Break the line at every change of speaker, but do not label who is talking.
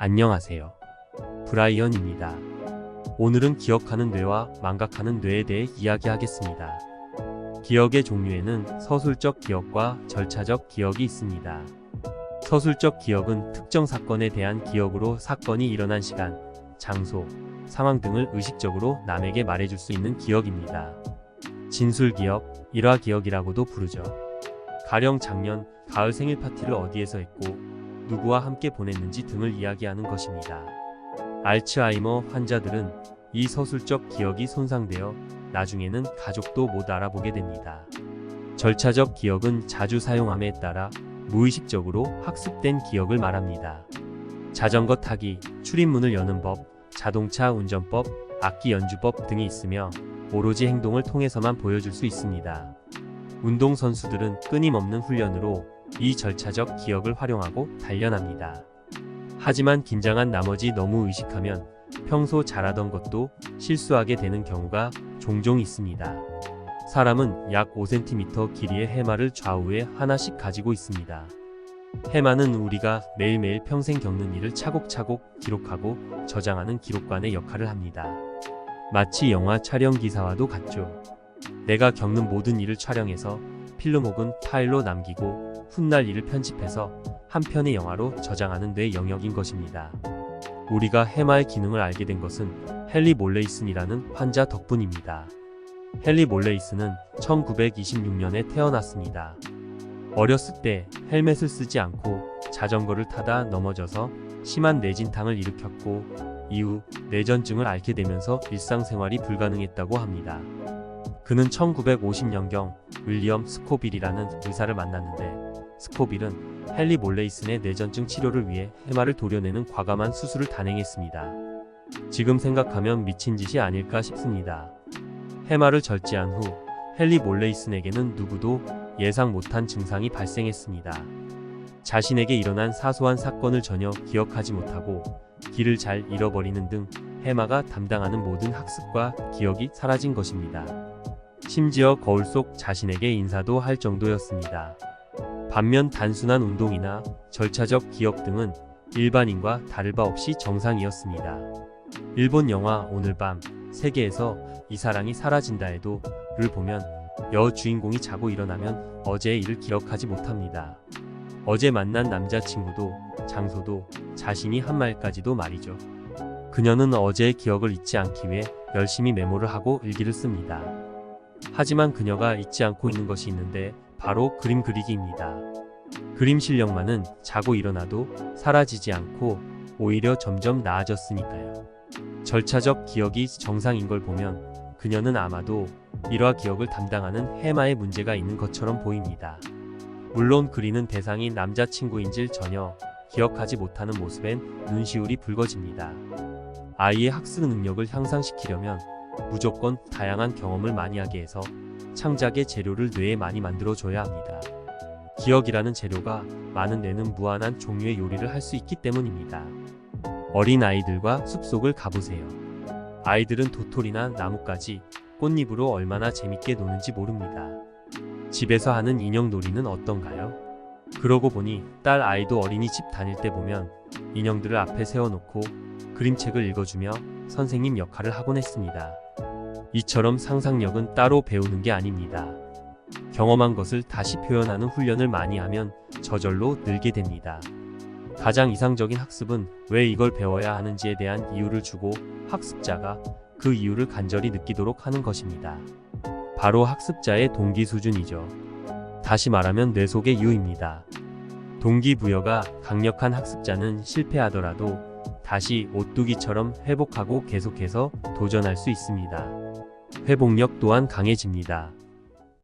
안녕하세요. 브라이언입니다. 오늘은 기억하는 뇌와 망각하는 뇌에 대해 이야기하겠습니다. 기억의 종류에는 서술적 기억과 절차적 기억이 있습니다. 서술적 기억은 특정 사건에 대한 기억으로 사건이 일어난 시간, 장소, 상황 등을 의식적으로 남에게 말해줄 수 있는 기억입니다. 진술기억, 일화기억이라고도 부르죠. 가령 작년 가을 생일 파티를 어디에서 했고 누구와 함께 보냈는지 등을 이야기하는 것입니다. 알츠하이머 환자들은 이 서술적 기억이 손상되어 나중에는 가족도 못 알아보게 됩니다. 절차적 기억은 자주 사용함에 따라 무의식적으로 학습된 기억을 말합니다. 자전거 타기, 출입문을 여는 법, 자동차 운전법, 악기 연주법 등이 있으며 오로지 행동을 통해서만 보여줄 수 있습니다. 운동선수들은 끊임없는 훈련으로 이 절차적 기억을 활용하고 단련합니다. 하지만 긴장한 나머지 너무 의식하면 평소 잘하던 것도 실수하게 되는 경우가 종종 있습니다. 사람은 약 5cm 길이의 해마를 좌우에 하나씩 가지고 있습니다. 해마는 우리가 매일매일 평생 겪는 일을 차곡차곡 기록하고 저장하는 기록관의 역할을 합니다. 마치 영화 촬영 기사와도 같죠. 내가 겪는 모든 일을 촬영해서 필름 혹은 파일로 남기고 훗날 이를 편집해서 한 편의 영화로 저장하는 뇌 영역인 것입니다. 우리가 해마의 기능을 알게 된 것은 헨리 몰레이슨이라는 환자 덕분입니다. 헨리 몰레이슨은 1926년에 태어났습니다. 어렸을 때 헬멧을 쓰지 않고 자전거를 타다 넘어져서 심한 뇌진탕을 일으켰고 이후 뇌전증을 앓게 되면서 일상생활이 불가능했다고 합니다. 그는 1950년경 윌리엄 스코빌이라는 의사를 만났는데 스코빌은 헨리 몰레이슨의 뇌전증 치료를 위해 해마를 도려내는 과감한 수술을 단행했습니다. 지금 생각하면 미친 짓이 아닐까 싶습니다. 해마를 절제한 후 헨리 몰레이슨에게는 누구도 예상 못한 증상이 발생했습니다. 자신에게 일어난 사소한 사건을 전혀 기억하지 못하고 길을 잘 잃어버리는 등 해마가 담당하는 모든 학습과 기억이 사라진 것입니다. 심지어 거울 속 자신에게 인사도 할 정도였습니다. 반면 단순한 운동이나 절차적 기억 등은 일반인과 다를 바 없이 정상이었습니다. 일본 영화 오늘 밤 세계에서 이 사랑이 사라진다 해도 를 보면 여주인공이 자고 일어나면 어제의 일을 기억하지 못합니다. 어제 만난 남자친구도 장소도 자신이 한 말까지도 말이죠. 그녀는 어제의 기억을 잊지 않기 위해 열심히 메모를 하고 일기를 씁니다. 하지만 그녀가 잊지 않고 있는 것이 있는데 바로 그림 그리기입니다. 그림 실력만은 자고 일어나도 사라지지 않고 오히려 점점 나아졌으니까요. 절차적 기억이 정상인 걸 보면 그녀는 아마도 일화 기억을 담당하는 해마에 문제가 있는 것처럼 보입니다. 물론 그리는 대상이 남자친구인질 전혀 기억하지 못하는 모습엔 눈시울이 붉어집니다. 아이의 학습 능력을 향상시키려면 무조건 다양한 경험을 많이 하게 해서 창작의 재료를 뇌에 많이 만들어줘야 합니다. 기억이라는 재료가 많은 뇌는 무한한 종류의 요리를 할 수 있기 때문입니다. 어린 아이들과 숲속을 가보세요. 아이들은 도토리나 나뭇가지, 꽃잎으로 얼마나 재밌게 노는지 모릅니다. 집에서 하는 인형놀이는 어떤가요? 그러고 보니 딸 아이도 어린이집 다닐 때 보면 인형들을 앞에 세워놓고 그림책을 읽어주며 선생님 역할을 하곤 했습니다. 이처럼 상상력은 따로 배우는 게 아닙니다. 경험한 것을 다시 표현하는 훈련을 많이 하면 저절로 늘게 됩니다. 가장 이상적인 학습은 왜 이걸 배워야 하는지에 대한 이유를 주고 학습자가 그 이유를 간절히 느끼도록 하는 것입니다. 바로 학습자의 동기 수준이죠. 다시 말하면 뇌 속의 유입니다. 동기부여가 강력한 학습자는 실패하더라도 다시 오뚜기처럼 회복하고 계속해서 도전할 수 있습니다. 회복력 또한 강해집니다.